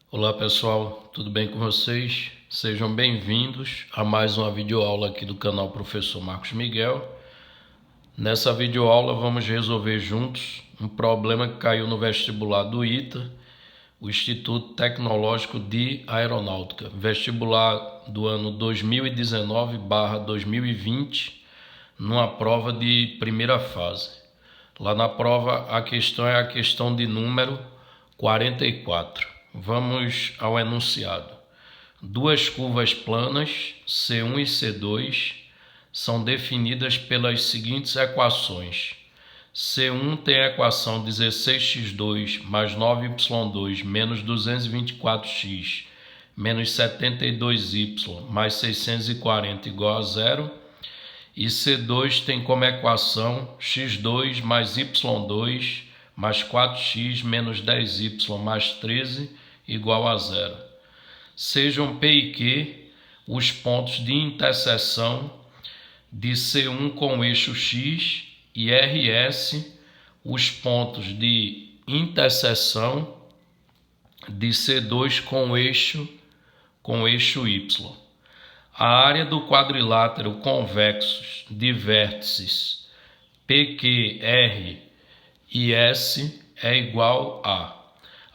Olá pessoal, tudo bem com vocês? Sejam bem-vindos a mais uma videoaula aqui do canal Professor Marcos Miguel. Nessa videoaula vamos resolver juntos um problema que caiu no vestibular do ITA, o Instituto Tecnológico de Aeronáutica, vestibular do ano 2019/2020, numa prova de primeira fase. Lá na prova a questão é a questão de número 44. Vamos ao enunciado. Duas curvas planas, C1 e C2, são definidas pelas seguintes equações. C1 tem a equação 16x2 mais 9y2 menos 224x menos 72y mais 640 igual a zero. E C2 tem como equação x2 mais y2 mais 4x menos 10y mais 13 igual a zero. Sejam P e Q os pontos de interseção de C1 com o eixo x e RS os pontos de interseção de C2 com o eixo y. A área do quadrilátero convexo de vértices PQ, R e S é igual a...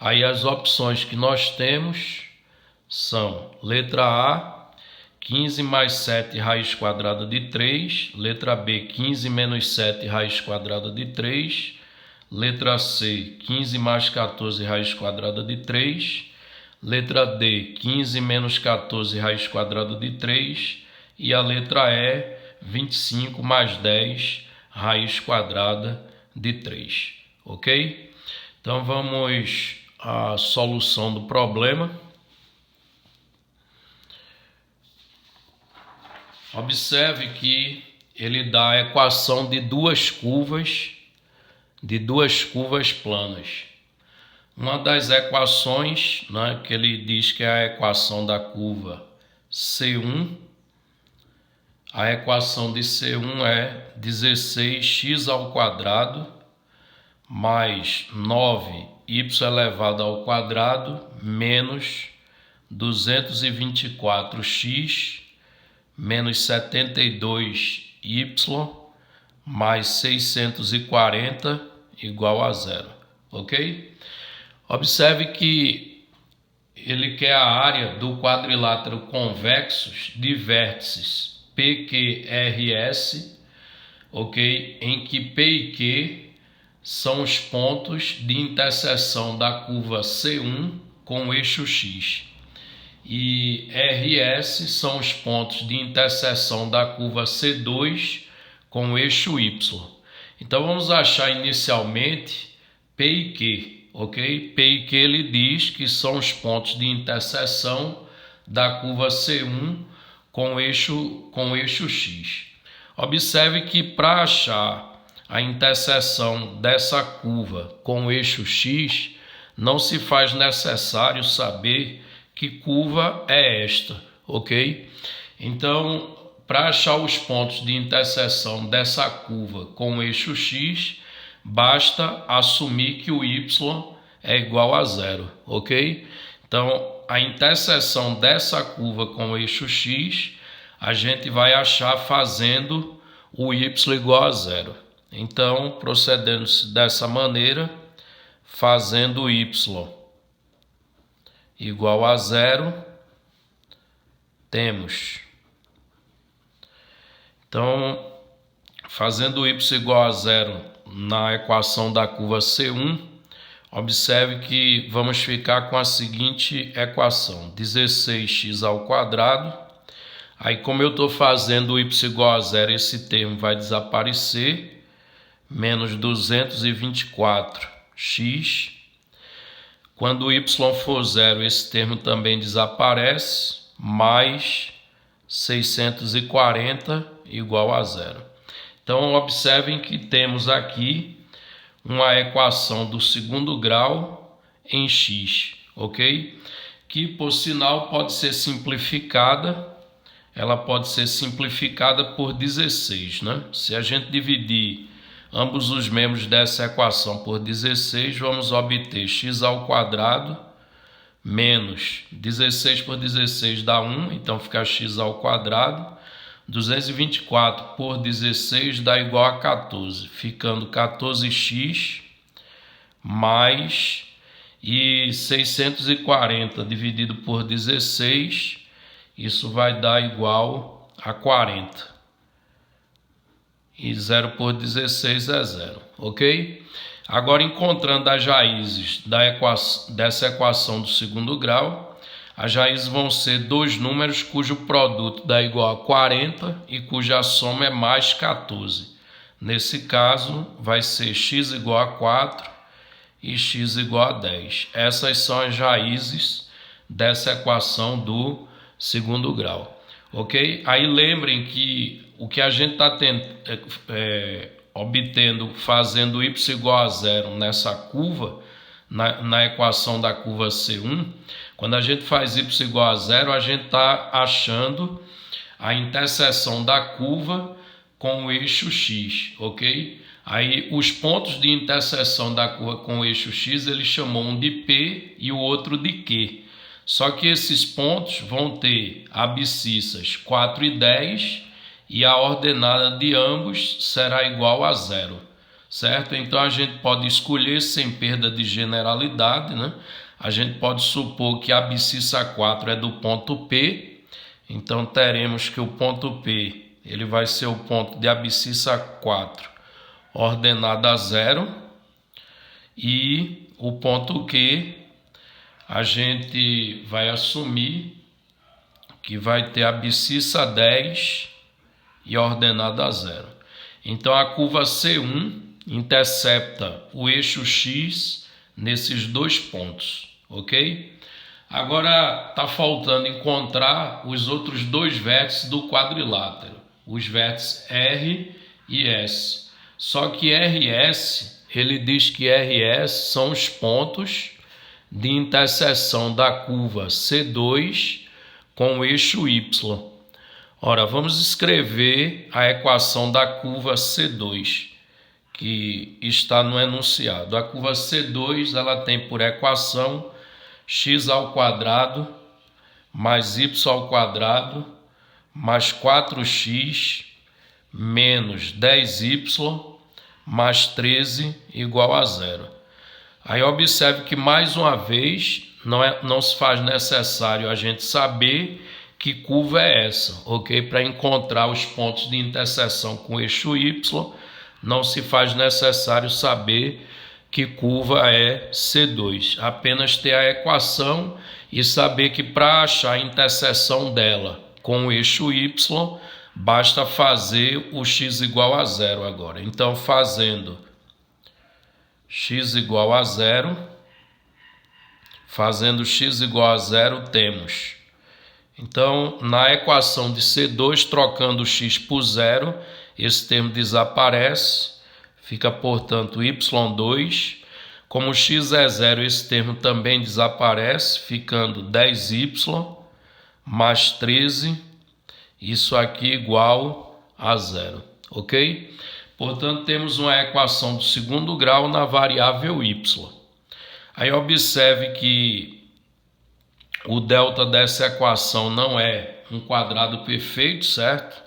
Aí as opções que nós temos são letra A, 15 mais 7 raiz quadrada de 3, letra B, 15 menos 7 raiz quadrada de 3, letra C, 15 mais 14 raiz quadrada de 3, letra D, 15 menos 14 raiz quadrada de 3 e a letra E, 25 mais 10 raiz quadrada de 3. Ok? Então vamos à solução do problema. Observe que ele dá a equação de duas curvas planas. Uma das equações, que ele diz que é a equação da curva C1, a equação de C1 é 16x ao quadrado mais 9y elevado ao quadrado menos 224x menos 72y mais 640 igual a zero. Ok? Observe que ele quer a área do quadrilátero convexo de vértices PQRS, ok? Em que P e Q são os pontos de interseção da curva C1 com o eixo X. E RS são os pontos de interseção da curva C2 com o eixo Y. Então vamos achar inicialmente P e Q, ok? P e Q ele diz que são os pontos de interseção da curva C1 com o eixo X. Observe que para achar a interseção dessa curva com o eixo X, não se faz necessário saber que curva é esta, ok? Então, para achar os pontos de interseção dessa curva com o eixo X, basta assumir que o Y é igual a zero, ok? Então, a interseção dessa curva com o eixo X, a gente vai achar fazendo o Y igual a zero. Então, procedendo dessa maneira, fazendo y igual a zero, temos. Então, fazendo y igual a zero na equação da curva C1, observe que vamos ficar com a seguinte equação, 16x ao quadrado. Aí, como eu estou fazendo y igual a zero, esse termo vai desaparecer, menos 224x. Quando o y for zero, esse termo também desaparece, mais 640 igual a zero. Então, observem que temos aqui uma equação do segundo grau em x, ok? Que, por sinal, pode ser simplificada. Ela pode ser simplificada por 16, né? Se a gente dividir ambos os membros dessa equação por 16, vamos obter x ao quadrado menos 16 por 16 dá 1, então fica x ao quadrado. 224 por 16 dá igual a 14, ficando 14x mais, e 640 dividido por 16, isso vai dar igual a 40. E 0 por 16 é 0, ok? Agora, encontrando as raízes dessa equação do segundo grau, as raízes vão ser dois números cujo produto dá igual a 40 e cuja soma é mais 14. Nesse caso, vai ser x igual a 4 e x igual a 10. Essas são as raízes dessa equação do segundo grau, ok? Aí lembrem que o que a gente está obtendo fazendo y igual a 0 nessa curva, na equação da curva C1, quando a gente faz y igual a 0, a gente está achando a interseção da curva com o eixo x, ok? Aí os pontos de interseção da curva com o eixo x, ele chamou um de P e o outro de Q. Só que esses pontos vão ter abscissas 4 e 10 e a ordenada de ambos será igual a 0, certo? Então a gente pode escolher sem perda de generalidade, né? A gente pode supor que a abscissa 4 é do ponto P, então teremos que o ponto P ele vai ser o ponto de abscissa 4 ordenada a 0, e o ponto Q a gente vai assumir que vai ter abscissa 10 e ordenada a 0. Então a curva C1 intercepta o eixo x nesses dois pontos, ok? Agora está faltando encontrar os outros dois vértices do quadrilátero, os vértices R e S. Só que RS, ele diz que RS são os pontos de interseção da curva C2 com o eixo Y. Ora, vamos escrever a equação da curva C2, que está no enunciado. A curva C2 ela tem por equação x ao quadrado mais y ao quadrado mais 4x menos 10y mais 13 igual a 0. Aí observe que mais uma vez não se faz necessário a gente saber que curva é essa, ok? Para encontrar os pontos de interseção com o eixo y, não se faz necessário saber que curva é C2, apenas ter a equação e saber que para achar a interseção dela com o eixo y, basta fazer o x igual a 0 agora. Então, fazendo x igual a 0, temos. Então, na equação de C2, trocando o x por 0, esse termo desaparece, fica, portanto, y2. Como o x é 0, esse termo também desaparece, ficando 10y mais 13, isso aqui igual a 0, ok? Portanto, temos uma equação do segundo grau na variável y. Aí observe que o delta dessa equação não é um quadrado perfeito, certo?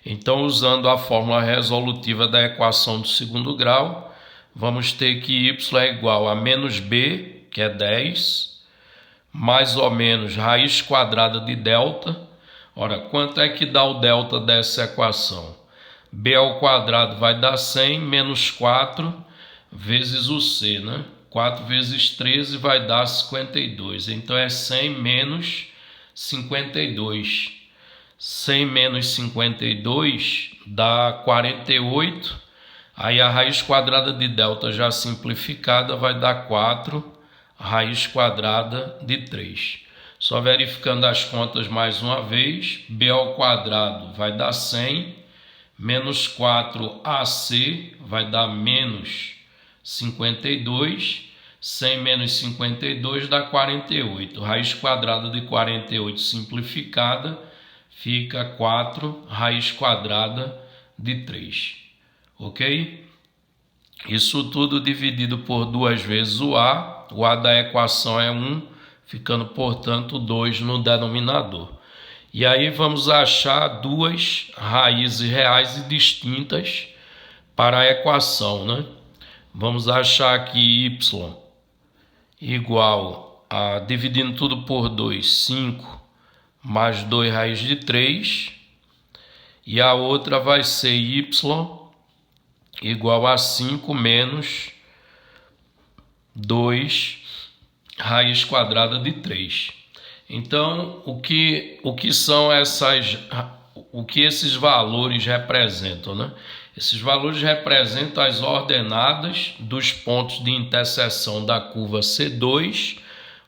Então, usando a fórmula resolutiva da equação do segundo grau, vamos ter que y é igual a menos b, que é 10, mais ou menos raiz quadrada de delta. Ora, quanto é que dá o delta dessa equação? B ao quadrado vai dar 100 menos 4 vezes o C, né? 4 vezes 13 vai dar 52. Então, é 100 menos 52. 100 menos 52 dá 48. Aí, a raiz quadrada de delta já simplificada vai dar 4 raiz quadrada de 3. Só verificando as contas mais uma vez, b ao quadrado vai dar 100, menos 4ac vai dar menos 52, 100 menos 52 dá 48. Raiz quadrada de 48 simplificada fica 4 raiz quadrada de 3, ok? Isso tudo dividido por 2 vezes o a da equação é 1, ficando, portanto, 2 no denominador. E aí vamos achar duas raízes reais e distintas para a equação, né? Vamos achar aqui y igual a, dividindo tudo por 2, 5 mais 2 raiz de 3. E a outra vai ser y igual a 5 menos 2 raiz quadrada de 3. Então, o que são o que esses valores representam, né? Esses valores representam as ordenadas dos pontos de interseção da curva C2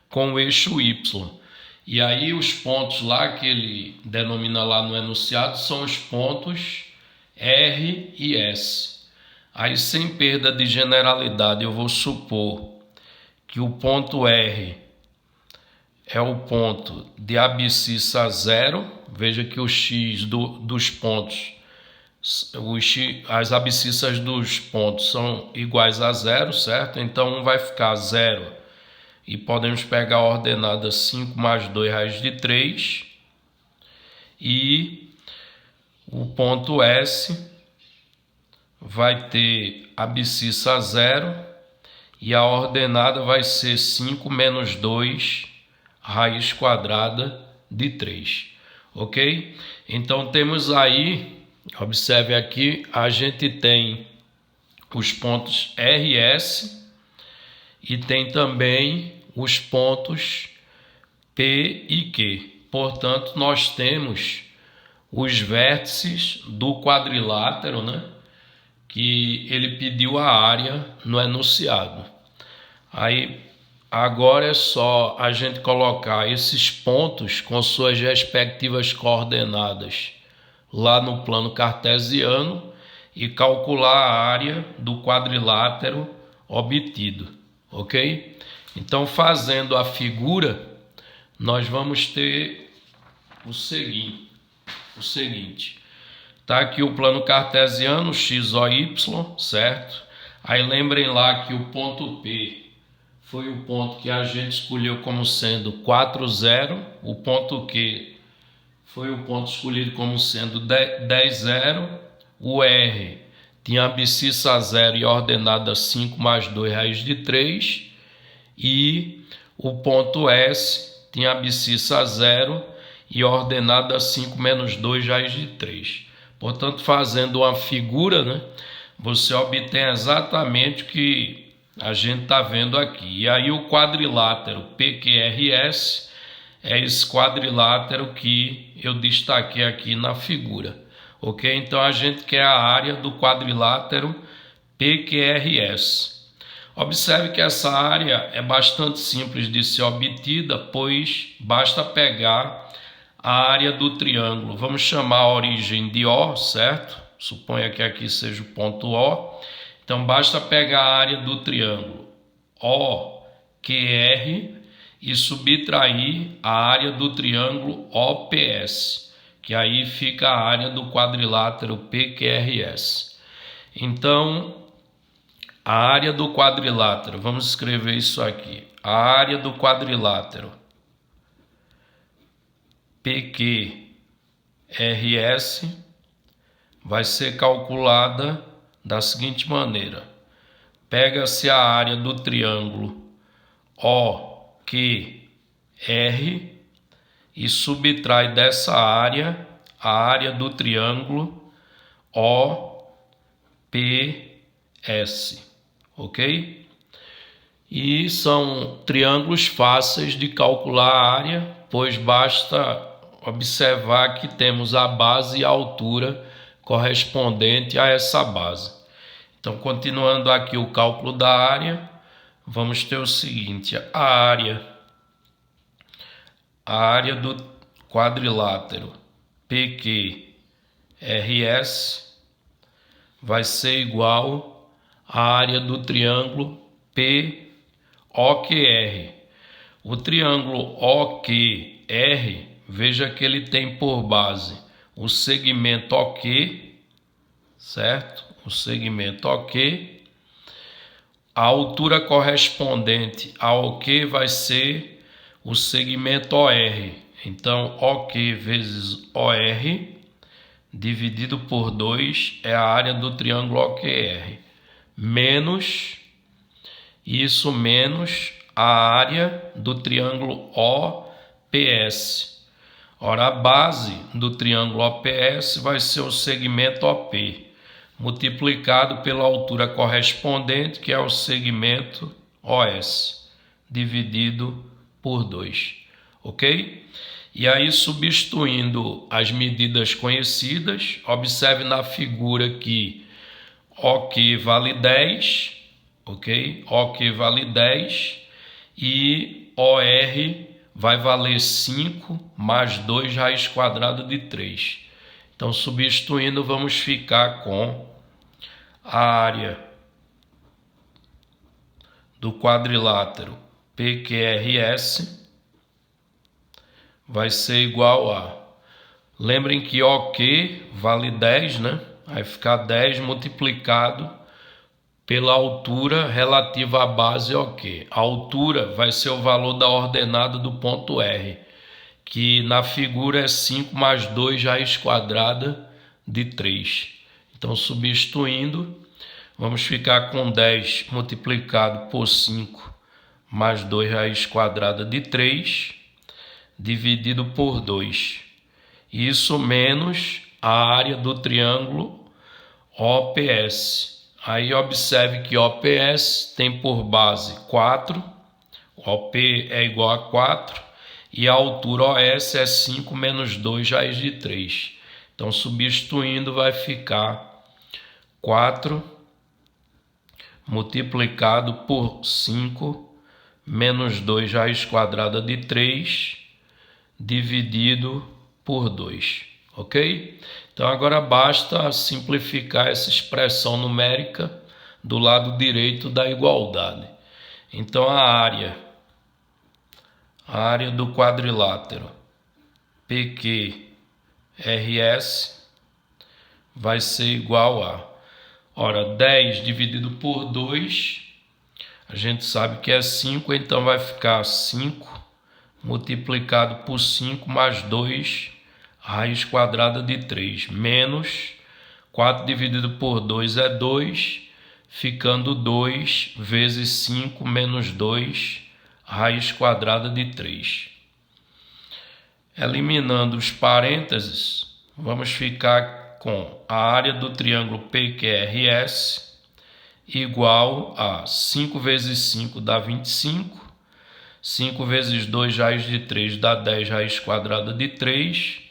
com o eixo Y. E aí os pontos lá que ele denomina lá no enunciado são os pontos R e S. Aí, sem perda de generalidade, eu vou supor que o ponto R é o ponto de abscissa 0. Veja que o x dos pontos, as abscissas dos pontos são iguais a 0, certo? Então, um vai ficar 0 e podemos pegar a ordenada 5 mais 2 raiz de 3. E o ponto S vai ter abscissa 0 e a ordenada vai ser 5 menos 2 raiz quadrada de 3, ok? Então temos aí, observe aqui, a gente tem os pontos R e S e tem também os pontos P e Q. Portanto, nós temos os vértices do quadrilátero, né? Que ele pediu a área no enunciado. Aí, agora é só a gente colocar esses pontos com suas respectivas coordenadas lá no plano cartesiano e calcular a área do quadrilátero obtido, ok? Então, fazendo a figura, nós vamos ter o seguinte. Tá aqui o plano cartesiano, x, o, y, certo? Aí lembrem lá que o ponto P foi o ponto que a gente escolheu como sendo 4, 0. O ponto Q foi o ponto escolhido como sendo 10, 0. O R tinha abscissa 0 e ordenada 5 mais 2 raiz de 3. E o ponto S tinha abscissa 0 e ordenada 5 menos 2 raiz de 3. Portanto, fazendo uma figura, né, você obtém exatamente o que a gente está vendo aqui. E aí o quadrilátero PQRS é esse quadrilátero que eu destaquei aqui na figura. Ok? Então a gente quer a área do quadrilátero PQRS. Observe que essa área é bastante simples de ser obtida, pois basta pegar a área do triângulo. Vamos chamar a origem de O, certo? Suponha que aqui seja o ponto O. Então, basta pegar a área do triângulo OQR e subtrair a área do triângulo OPS, que aí fica a área do quadrilátero PQRS. Então, a área do quadrilátero, vamos escrever isso aqui. A área do quadrilátero PQRS vai ser calculada da seguinte maneira: pega-se a área do triângulo OQR e subtrai dessa área a área do triângulo OPS, ok? E são triângulos fáceis de calcular a área, pois basta observar que temos a base e a altura correspondente a essa base. Então, continuando aqui o cálculo da área, vamos ter o seguinte: a área do quadrilátero PQRS vai ser igual à área do triângulo POQR. O triângulo OQR, veja que ele tem por base o segmento OQ, certo? O segmento OQ. A altura correspondente ao OQ vai ser o segmento OR. Então, OQ vezes OR dividido por 2 é a área do triângulo OQR. Menos, isso menos a área do triângulo OPS. Ora, a base do triângulo OPS vai ser o segmento OP, multiplicado pela altura correspondente, que é o segmento OS, dividido por 2, ok? E aí, substituindo as medidas conhecidas, observe na figura que OQ vale 10, ok? OQ vale 10 e OR vai valer 5 mais 2 raiz quadrada de 3. Então, substituindo, vamos ficar com a área do quadrilátero PQRS vai ser igual a... Lembrem que OQ vale 10, né? Vai ficar 10 multiplicado pela altura relativa à base OQ. A altura vai ser o valor da ordenada do ponto R, que na figura é 5 mais 2 raiz quadrada de 3. Então, substituindo, vamos ficar com 10 multiplicado por 5 mais 2 raiz quadrada de 3, dividido por 2. Isso menos a área do triângulo OPS. Aí observe que OPS tem por base 4, OP é igual a 4, e a altura OS é 5 menos 2 raiz de 3. Então, substituindo, vai ficar 4 multiplicado por 5 menos 2 raiz quadrada de 3, dividido por 2, ok? Então, agora basta simplificar essa expressão numérica do lado direito da igualdade. Então, a área do quadrilátero PQRS vai ser igual a... Ora, 10 dividido por 2, a gente sabe que é 5, então vai ficar 5 multiplicado por 5 mais 2 raiz quadrada de 3, menos 4 dividido por 2 é 2, ficando 2 vezes 5 menos 2 raiz quadrada de 3. Eliminando os parênteses, vamos ficar com a área do triângulo PQRS igual a 5 vezes 5 dá 25, 5 vezes 2 raiz de 3 dá 10 raiz quadrada de 3,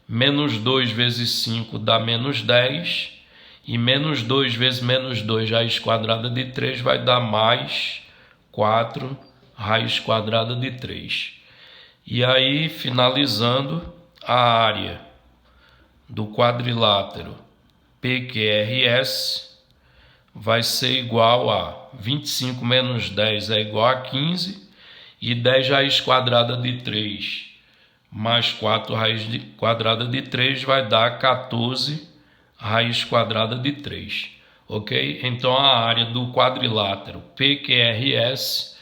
menos 2 vezes 5 dá menos 10, e menos 2 vezes menos 2 raiz quadrada de 3 vai dar mais 4 raiz quadrada de 3. E aí, finalizando, a área do quadrilátero PQRS vai ser igual a 25 menos 10 é igual a 15, e 10 raiz quadrada de 3 mais 4 raiz quadrada de 3 vai dar 14 raiz quadrada de 3. Ok? Então, a área do quadrilátero PQRS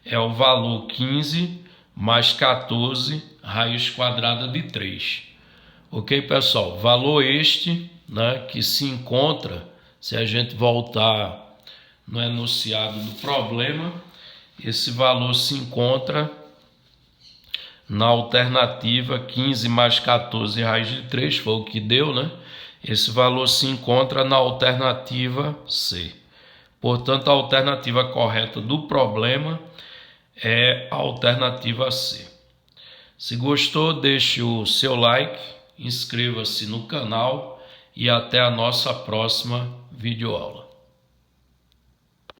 é o valor 15 mais 14 raiz quadrada de 3. Ok, pessoal? Valor este, né, que se encontra, se a gente voltar no enunciado do problema, esse valor se encontra na alternativa 15 mais 14 raiz de 3, foi o que deu, né? Esse valor se encontra na alternativa C. Portanto, a alternativa correta do problema é a alternativa C. Se gostou, deixe o seu like, inscreva-se no canal e até a nossa próxima videoaula.